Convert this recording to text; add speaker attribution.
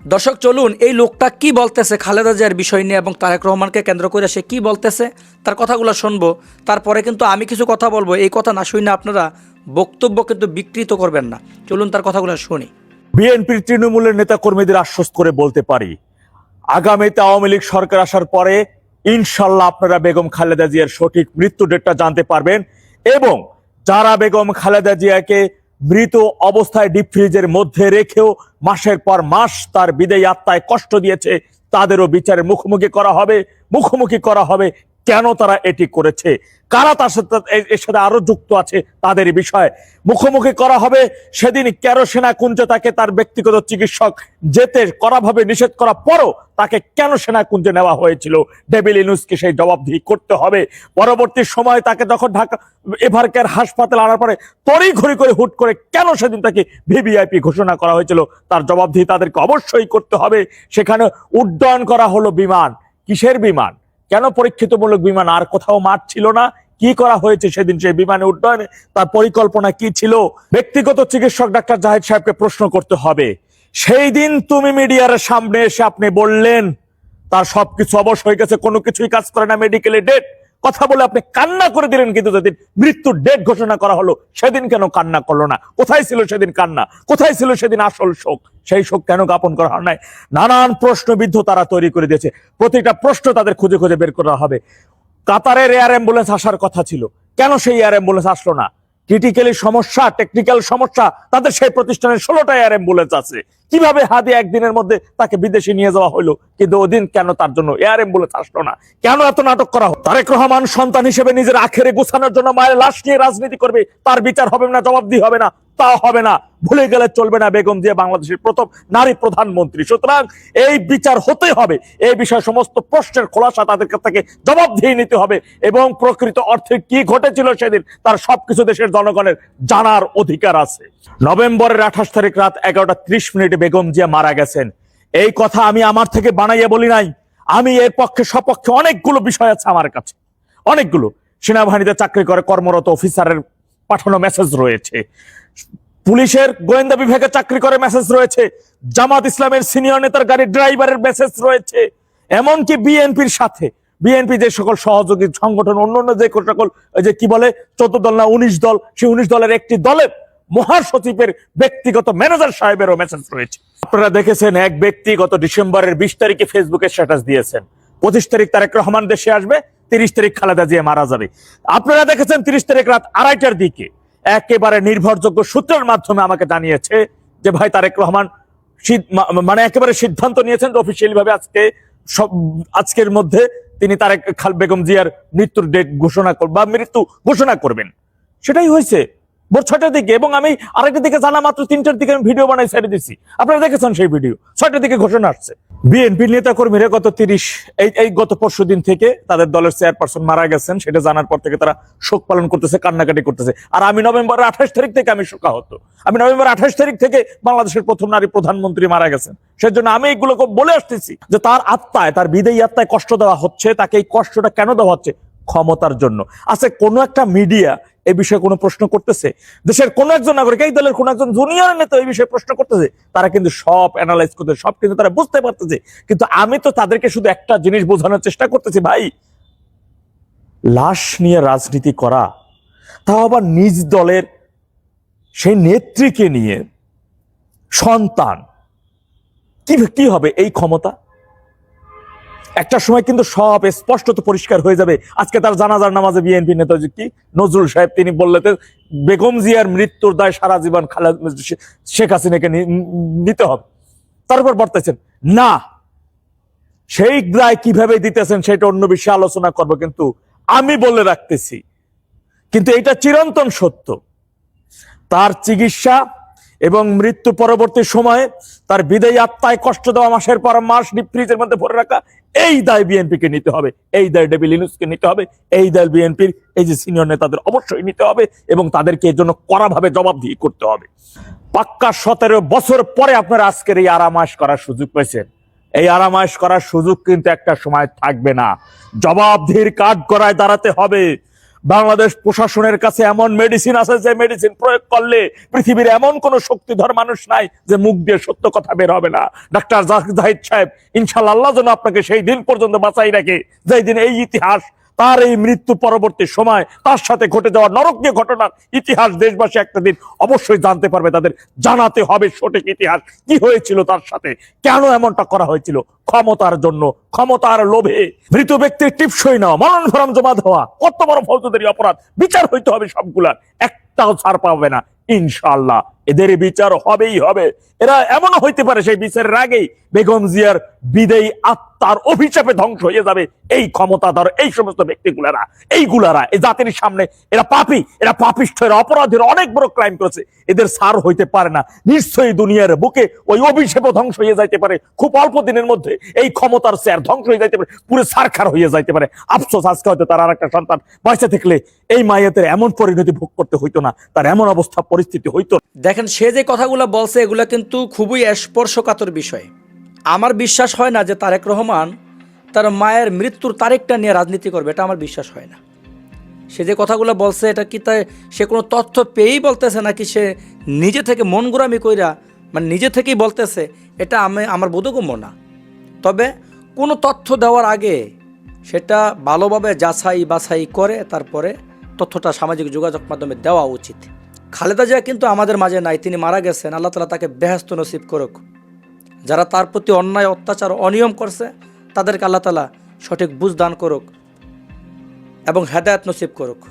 Speaker 1: দর্শক চলুন এই লোকটা কি বলতেছে খালেদা জিয়ার বিষয় নিয়ে এবং তারেক রহমানকে কেন্দ্র করে সে কি বলতেছে তার কথাগুলো শুনবো। তারপরে কিন্তু আমি কিছু কথা বলবো, এই কথা না শুনে আপনারা বক্তব্য কিন্তু বিকৃত করবেন না। চলুন তার কথাগুলো শুনি।
Speaker 2: বিএনপির তৃণমূলের নেতা কর্মীদের আশ্বস্ত করে বলতে পারি, আগামীতে আওয়ামী লীগ সরকার আসার পরে ইনশাল্লাহ আপনারা বেগম খালেদা জিয়ার সঠিক মৃত্যু ডেটটা জানতে পারবেন। এবং যারা বেগম খালেদা জিয়াকে মৃত অবস্থায় ডিপ ফ্রিজের মধ্যে রেখেও মাসের পর মাস তার বিদায়ী আত্মায় কষ্ট দিয়েছে, তাদেরও বিচারের মুখোমুখি করা হবে কেন তারা এটি করেছে, কারা তার সাথে এর সাথে আরো যুক্ত আছে তাদের বিষয়ে মুখোমুখি করা হবে। সেদিন কেরোসেনা কুঞ্জে তাকে তার ব্যক্তিগত চিকিৎসক যেতে কড়াভাবে নিষেধ করা পরও তাকে কেন সেনা কুঞ্জে নেওয়া হয়েছিল, ডেভিল ইউনূসকে সেই জবাবদিহি করতে হবে। পরবর্তী সময় তাকে যখন ঢাকা এভারকেয়ার হাসপাতালে আনার পরে তড়িঘড়ি করে হুট করে কেন সেদিন তাকে ভিভিআইপি ঘোষণা করা হয়েছিল, তার জবাবদিহি তাদেরকে অবশ্যই করতে হবে। সেখানে উড্ডয়ন করা হলো বিমান, কিসের বিমান, কেন পরীক্ষিতমূলক বিমান, আর কোথাও মাঠ ছিল না, কি করা হয়েছে সেদিন সেই বিমানে উড্ডয়নে, তার পরিকল্পনা কি ছিল? ব্যক্তিগত চিকিৎসক ডাক্তার জাহিদ সাহেবকে প্রশ্ন করতে হবে। সেই দিন তুমি মিডিয়ার সামনে এসে আপনি বললেন তার সবকিছু অবশ হয়ে গেছে, কোনো কিছুই কাজ করে না, মেডিকেলে ডেট কথা বলে আপনি কান্না করে দিলেন, কিন্তু যেদিন মৃত্যুর ডেট ঘোষণা করা হলো সেদিন কেন কান্না করলো না? কোথায় ছিল সেদিন কান্না? কোথায় ছিল সেদিন আসল শোক? সেই শোক কেন জ্ঞাপন করা হয় নাই? নানান প্রশ্নবিদ্ধ তারা তৈরি করে দিয়েছে, প্রতিটা প্রশ্ন তাদের খুঁজে খুঁজে বের করা হবে। কাতারের এয়ার অ্যাম্বুলেন্স আসার কথা ছিল, কেন সেই এয়ার অ্যাম্বুলেন্স আসলো না? ক্রিটিক্যালি সমস্যা, টেকনিক্যাল সমস্যা, তাদের সেই প্রতিষ্ঠানের 16টা এয়ার অ্যাম্বুলেন্স আছে, কিভাবে হাতে একদিনের মধ্যে তাকে বিদেশে নিয়ে যাওয়া হলো, কিন্তু ওদিন কেন তার জন্য এয়ার অ্যাম্বুলেন্স আসলো না? কেন এত নাটক করা হলো? তারেক রহমান সন্তান হিসেবে নিজের আখেরে গোছানোর জন্য মায়ের লাশ নিয়ে রাজনীতি করবে, তার বিচার হবে না, জবাবদিহি হবে না, তা হবে না, ভুলে গেলে চলবে না। বেগম জিয়া বাংলাদেশের প্রথম নারী প্রধানমন্ত্রী, সুতরাং এই বিচার হতে হবে। এই বিষয়ে সমস্ত প্রশ্নের খোলাসা তাদের কাছ থেকে জবাবদিহি নিতে হবে এবং প্রকৃত অর্থে কি ঘটেছিল সেদিন তার সবকিছু দেশের জনগণের জানার অধিকার আছে। নভেম্বরের 28 তারিখ রাত 11টা 30 বেগম জিয়া মারা গেছেন, এই কথা আমি আমার থেকে বানাইয়া বলি নাই। আমি এর পক্ষে সপক্ষে অনেকগুলো বিষয় আছে আমার কাছে, অনেকগুলো। সেনাবাহিনীতে চাকরি করে কর্মরত অফিসারের পাঠানো মেসেজ রয়েছে, পুলিশের গোয়েন্দা বিভাগে চাকরি করে মেসেজ রয়েছে, জামাত ইসলামের সিনিয়র নেতার গাড়ির ড্রাইভারের মেসেজ রয়েছে, এমনকি বিএনপির সাথে বিএনপি যে সকল সহযোগী সংগঠন, অন্যান্য যে সকল যে কি বলে 14 দল না 19 দল, সেই 19 দলের একটি দলের মহাসচিবের ব্যক্তিগত ম্যানেজার সাহেবেরও মেসেজ রয়েছে। আপনারা দেখেছেন এক ব্যক্তি গত ডিসেম্বরের 20 তারিখে ফেসবুকে স্ট্যাটাস দিয়েছেন 25 তারিখ তারেক রহমান দেশে আসবে, 30 তারিখ খালেদা জিয়া মারা যাবে। আপনারা দেখেছেন 30 তারিখ রাত 2:30টার দিকে একেবারে নির্ভরযোগ্য সূত্রের মাধ্যমে আমাকে জানিয়েছে যে ভাই তারেক রহমান মানে একেবারে সিদ্ধান্ত নিয়েছেন অফিসিয়ালি ভাবে আজকের মধ্যে তিনি তারেক বেগম জিয়ার মৃত্যুর ডেট ঘোষণা করবেন বা মৃত্যু ঘোষণা করবেন। সেটাই হয়েছে ভোর 6টার দিকে, এবং আমি আরেকটা দিকে জানা মাত্র 3টার দিকে আমি ভিডিও বানাই ছেড়ে দিচ্ছি, আপনারা দেখেছেন সেই ভিডিও। 6টার দিকে ঘোষণা আসছে। বিএনপির নেতা কর্মীরা গত পরশু দিন থেকে তাদের দলের চেয়ারপারসন মারা গেছেন সেটা জানার পর থেকে তারা শোক পালন করতেছে, কান্নাকাটি করতেছে। আর আমি নভেম্বরের 28 তারিখ থেকে আমি শোকাহত। আমি নভেম্বর 28 তারিখ থেকে বাংলাদেশের প্রথম নারী প্রধানমন্ত্রী মারা গেছেন, সেজন্য আমি এগুলো বলে আসতেছি যে তার আত্মায়, তার বিদেয়ী আত্মায় কষ্ট দেওয়া হচ্ছে। তাকে এই কষ্টটা কেন দেওয়া হচ্ছে? ক্ষমতার জন্য। আচ্ছা, কোন একটা মিডিয়া এই বিষয়ে কোনো প্রশ্ন করতেছে? দেশের কোন একজন নাগরিক, এই দলের কোন একজন জুনিয়র নেতা এই বিষয়ে প্রশ্ন করতেছে? তারা কিন্তু সব অ্যানালাইজ করতে, সব কিন্তু তারা বুঝতে পারতেছে। কিন্তু আমি তো তাদেরকে শুধু একটা জিনিস বোঝানোর চেষ্টা করতেছি, ভাই লাশ নিয়ে রাজনীতি করা, তাও আবার নিজ দলের সেই নেত্রীকে নিয়ে, সন্তান, কি হবে এই ক্ষমতা? একটা সময় কিন্তু সব স্পষ্টত পরিষ্কার হয়ে যাবে। আজকে তার জানাজার নামাজে বিএনপি নেতা কি নজরুল সাহেব তিনি বললেন বেগম জিয়ার মৃত্যুর দায় সারা জীবন শেখ হাসিনাকে নিতে হবে। তারপর বর্তাইছেন না, সেই দায় কিভাবে দিতেছেন সেটা অন্য বিষয়ে আলোচনা করবো, কিন্তু আমি বলে রাখতেছি, কিন্তু এটা চিরন্তন সত্য, তার চিকিৎসা এবং মৃত্যু পরবর্তী সময়ে তার বিদায়ী আত্মায় কষ্ট দেওয়া, মাসের পর মাস ডিপ ফ্রিজের মধ্যে ভরে রাখা, এই দায় বিএনপিকে নিতে হবে, এই দায় ডেভিল ইউনূসকে নিতে হবে, এই দায় বিএনপির এই যে সিনিয়র নেতাদের অবশ্যই নিতে হবে এবং তাদেরকে এর জন্য কড়াভাবে জবাবদিহি করতে হবে। পাক্কা 17 বছর পরে আপনারা আজকের এই আরামায়েশ করার সুযোগ পেয়েছেন। এই আরামায়েশ করার সুযোগ কিন্তু একটা সময় থাকবে না। জবাবদিহির কাঠগড়ায় দাঁড়াতে হবে। বাংলাদেশ প্রশাসনের কাছে এমন মেডিসিন আছে যে মেডিসিন প্রয়োগ করলে পৃথিবীর এমন কোন শক্তিধর মানুষ নাই যে মুখ দিয়ে সত্য কথা বের হবে না। ডাক্তার জাহিদ সাহেব, ইনশাআল্লাহ আল্লাহ যেন আপনাকে সেই দিন পর্যন্ত বাঁচাই রাখে যেই দিন এই ইতিহাস, তার এই মৃত্যু পরবর্তী সময় তার সাথে ঘটে যাওয়া নরকীয় ঘটনার ইতিহাস দেশবাসী একটা দিন অবশ্যই জানতে পারবে। তাদের জানাতে হবে সঠিক ইতিহাস, কি হয়েছিল তার সাথে, কেন এমনটা করা হয়েছিল। ক্ষমতার জন্য, ক্ষমতার লোভে মৃত ব্যক্তির টিপসই নাও, মরণ ভরম জমা দেওয়া, কত বড় ফৌজদারি অপরাধ, বিচার হইতে হবে সবগুলার, একটাও ছাড় পাবে না ইনশাআল্লাহ। এদের বিচার হবেই হবে। এরা এমন হইতে পারে সেই বিচারের আগেই বেগম জিয়ার বিদেয়ী আত্মার অভিশাপে ধ্বংস হয়ে যাবে এই ক্ষমতাধর এই সমস্ত ব্যক্তিগুলারা, এইগুলারা এই জাতির সামনে এরা পাপী, এরা পাপিষ্ঠ, এরা অপরাধীরা, অনেক বড় ক্রাইম করেছে। এদের সার হইতে পারে না। নিশ্চয়ই দুনিয়ার বুকে ওই অভিশাপও ধ্বংস হয়ে যাইতে পারে খুব অল্প দিনের মধ্যে। এই ক্ষমতার চেয়ার ধ্বংস হয়ে যাইতে পারে, পুরো সারখার হয়ে যাইতে পারে। আফসোস আজকে হয়তো তার আর একটা সন্তান বাঁচে থাকলে এই মায়েদের এমন পরিণতি ভোগ করতে হইতো না, তার এমন অবস্থা পরিস্থিতি হইতো না।
Speaker 1: দেখেন, সে যে কথাগুলো বলছে এগুলো কিন্তু খুবই স্পর্শকাতর বিষয়। আমার বিশ্বাস হয় না যে তারেক রহমান তার মায়ের মৃত্যুর তারিখটা নিয়ে রাজনীতি করবে, এটা আমার বিশ্বাস হয় না। সে যে কথাগুলো বলছে এটা কি তাই সে কোনো তথ্য পেয়েই বলতেছে নাকি সে নিজে থেকে মন গোড়ামি কইরা মানে নিজে থেকেই বলতেছে, এটা আমার বোধগম্য না। তবে কোনো তথ্য দেওয়ার আগে সেটা ভালোভাবে যাচাই বাছাই করে তারপরে তথ্যটা সামাজিক যোগাযোগ মাধ্যমে দেওয়া উচিত। খালেদা জিয়া কিন্তু আমাদের মাঝে নাই, তিনি মারা গেছেন। আল্লাহ তাআলা তাকে বেহেশত নসিব করুক। যারা তার প্রতি অন্যায় অত্যাচার অনিয়ম করছে তাদেরকে আল্লাহ তাআলা সঠিক বুঝ দান করুক এবং হেদায়েত নসিব করুক।